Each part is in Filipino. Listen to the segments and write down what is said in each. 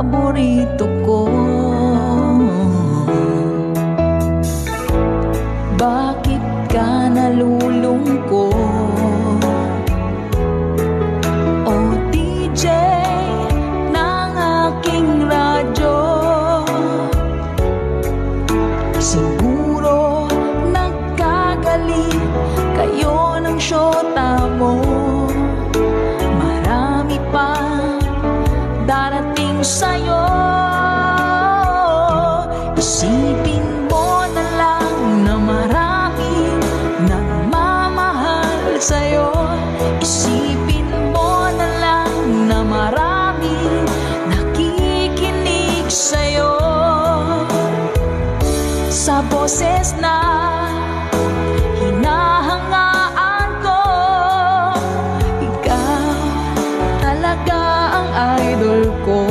paborito ko. Bakit ka nalulungkot? O DJ ng aking radyo, siguro nagkagalit kayo ng syota mo. Marami pa darating sa'yo. Isipin mo na lang na marami nagmamahal sa'yo. Isipin mo na lang na marami nakikinig sa'yo. Sa boses na hinahangaan ko, ikaw talaga ang idol ko.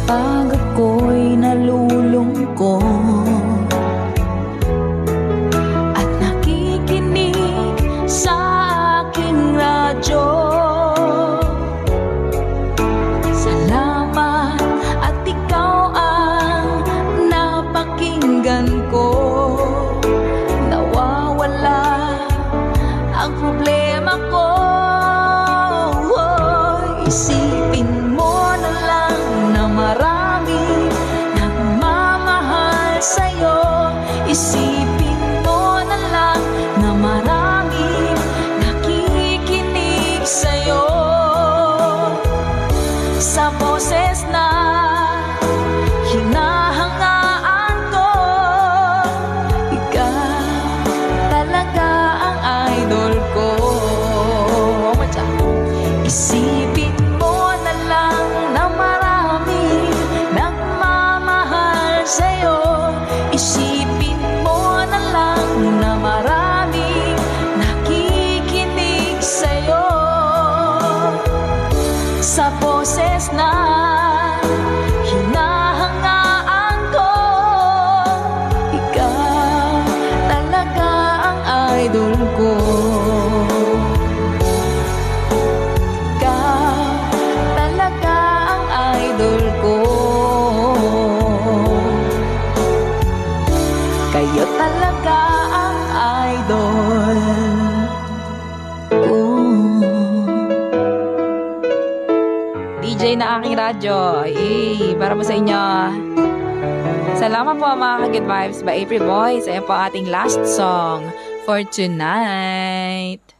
Pag ako'y nalulungkot at nakikinig sa aking radyo, salamat at ikaw ang napakinggan ko. Nawawala ang problema ko. Isipin mo na lang na marami nagmamahal sa'yo. Isipin mo na lang na marami nakikinig sa'yo. Sa boses na hinahangaan ko, ikaw talaga ang idol ko. Isipin mo na lang na marami nagmamahal sa'yo. Isipin mo na lang na marami nakikinig sa'yo. Sa boses na hinahangaan ko, ikaw talaga ang idol ko. Kayo talaga ang idol ko. DJ na aking radyo. Para po sa inyo. Salamat po mga ka-Good Vibes by April Boys. Ayan po ating last song for tonight.